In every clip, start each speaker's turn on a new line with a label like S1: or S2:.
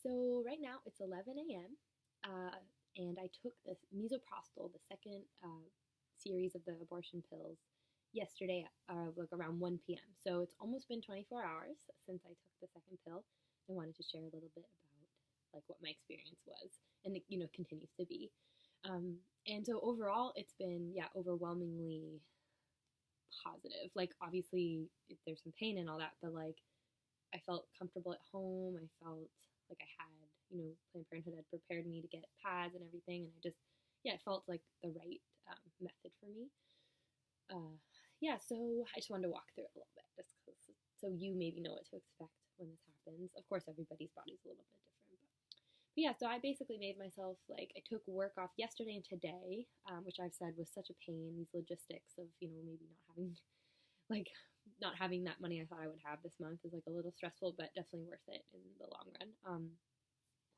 S1: So right now it's 11 a.m. And I took the misoprostol, the second series of the abortion pills, yesterday, like around 1 p.m. So it's almost been 24 hours since I took the second pill. I wanted to share a little bit about like what my experience was, and it, continues to be. And so overall, it's been overwhelmingly positive. Like obviously, there's some pain and all that, but like I felt comfortable at home. I felt like I had, Planned Parenthood had prepared me to get pads and everything, and I just, it felt like the right method for me. So I just wanted to walk through it a little bit, just so you maybe know what to expect when this happens. Of course, everybody's body's a little bit different, but yeah. So I basically made myself like I took work off yesterday and today, which I've said was such a pain. These logistics of maybe like not having that money I thought I would have this month is like a little stressful, but definitely worth it in the long run.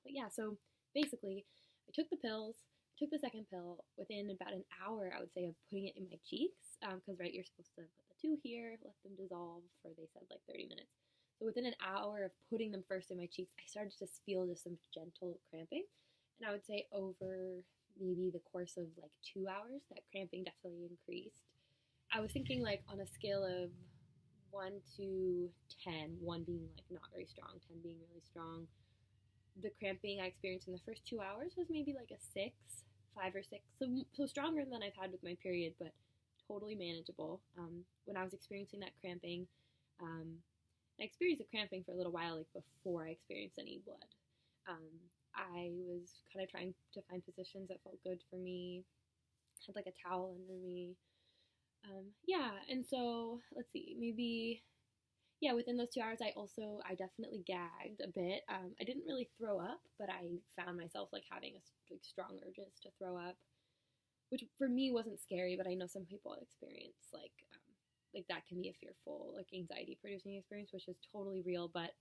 S1: But yeah, so basically, I took the pills. I took the second pill within about an hour, I would say, of putting it in my cheeks. Because, right, you're supposed to put the two here, let them dissolve for, they said, like 30 minutes. So within an hour of putting them first in my cheeks, I started to just feel just some gentle cramping. And I would say over maybe the course of like 2 hours, that cramping definitely increased. I was thinking like on a scale of 1 to 10, 1 being like not very strong, 10 being really strong. The cramping I experienced in the first 2 hours was maybe like a 6, 5 or 6. So stronger than I've had with my period, but totally manageable. When I was experiencing that cramping, I experienced the cramping for a little while, like before I experienced any blood. I was kind of trying to find positions that felt good for me. Had like a towel under me. And so let's see, maybe within those 2 hours, I definitely gagged a bit. I didn't really throw up, but I found myself like having like strong urges to throw up, which for me wasn't scary, but I know some people experience like that can be a fearful, like anxiety producing experience, which is totally real. But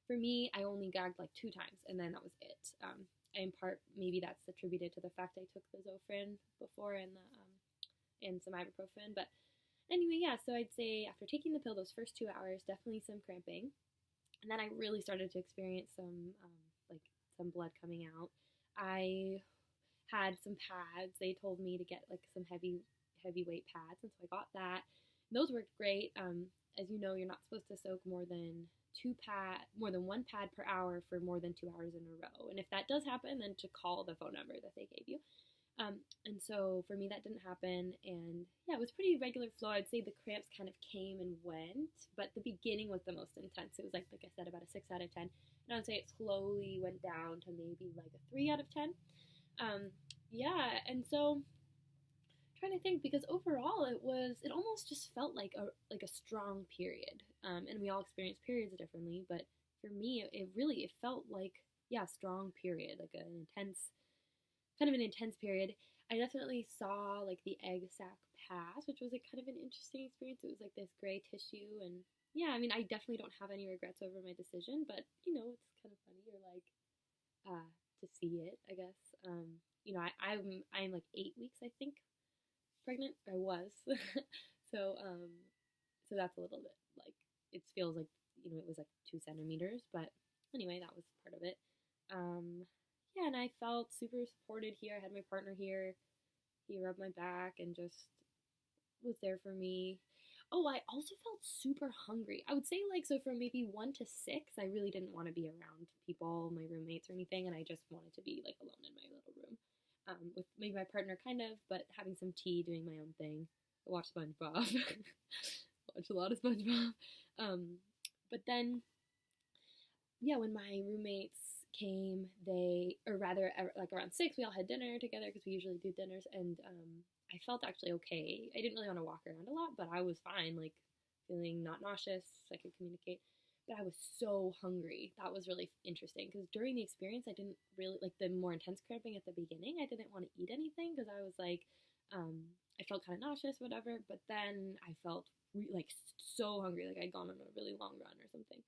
S1: for me, I only gagged like 2 times, and then that was it. In part, maybe that's attributed to the fact I took the Zofran before and some ibuprofen, but anyway, so I'd say after taking the pill those first 2 hours, definitely some cramping. And then I really started to experience some blood coming out. I had some pads. They told me to get like some heavyweight pads, and so I got that. Those worked great. As you know, you're not supposed to soak more than one pad per hour for more than 2 hours in a row. And if that does happen, then to call the phone number that they gave you. And so for me, that didn't happen. And it was pretty regular flow. I'd say the cramps kind of came and went, but the beginning was the most intense. It was like I said, about a 6 out of 10. And I would say it slowly went down to maybe like a 3 out of 10. And so trying to think, because overall it almost just felt like a strong period. And we all experience periods differently, but for me, it felt like, strong period, like an intense period. I definitely saw like the egg sac pass, which was like kind of an interesting experience. It was like this gray tissue, and I definitely don't have any regrets over my decision, but it's kind of funny or like to see it, I guess. I'm like 8 weeks, I think, pregnant. I was. So that's a little bit like it feels like it was like 2 centimeters, but anyway, that was part of it. And I felt super supported here. I had my partner here. He rubbed my back and just was there for me. Oh, I also felt super hungry. I would say so from maybe 1 to 6, I really didn't want to be around people, my roommates or anything, and I just wanted to be like alone in my little room. With maybe my partner kind of, but having some tea, doing my own thing. I watched SpongeBob. Watched a lot of SpongeBob. But then, when my roommates came, like around 6, we all had dinner together because we usually do dinners, and I felt actually okay. I didn't really want to walk around a lot, but I was fine, like feeling not nauseous. I could communicate, but I was so hungry. That was really interesting because during the experience, I didn't really like the more intense cramping at the beginning. I didn't want to eat anything because I was like, I felt kind of nauseous, whatever. But then I felt like so hungry, like I'd gone on a really long run or something.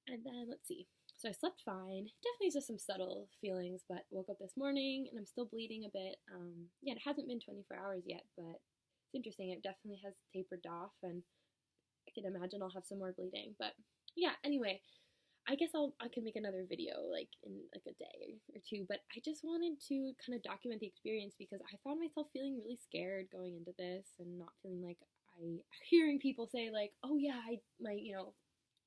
S1: And then let's see. So I slept fine. Definitely just some subtle feelings, but woke up this morning and I'm still bleeding a bit. It hasn't been 24 hours yet, but it's interesting. It definitely has tapered off, and I can imagine I'll have some more bleeding. But anyway, I guess I can make another video like in like a day or two, but I just wanted to kind of document the experience because I found myself feeling really scared going into this and not feeling like hearing people say like, oh yeah, my,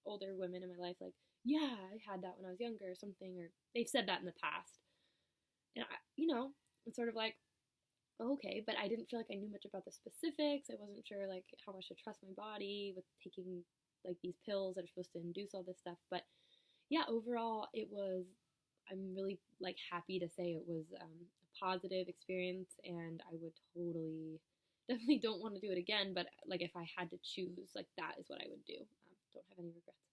S1: older women in my life, like, yeah, I had that when I was younger or something, or they've said that in the past. And it's sort of like, okay, but I didn't feel like I knew much about the specifics. I wasn't sure like how much to trust my body with taking like these pills that are supposed to induce all this stuff. But yeah, overall, I'm really like happy to say it was a positive experience, and I would definitely don't want to do it again. But like if I had to choose, like that is what I would do. Don't have any regrets.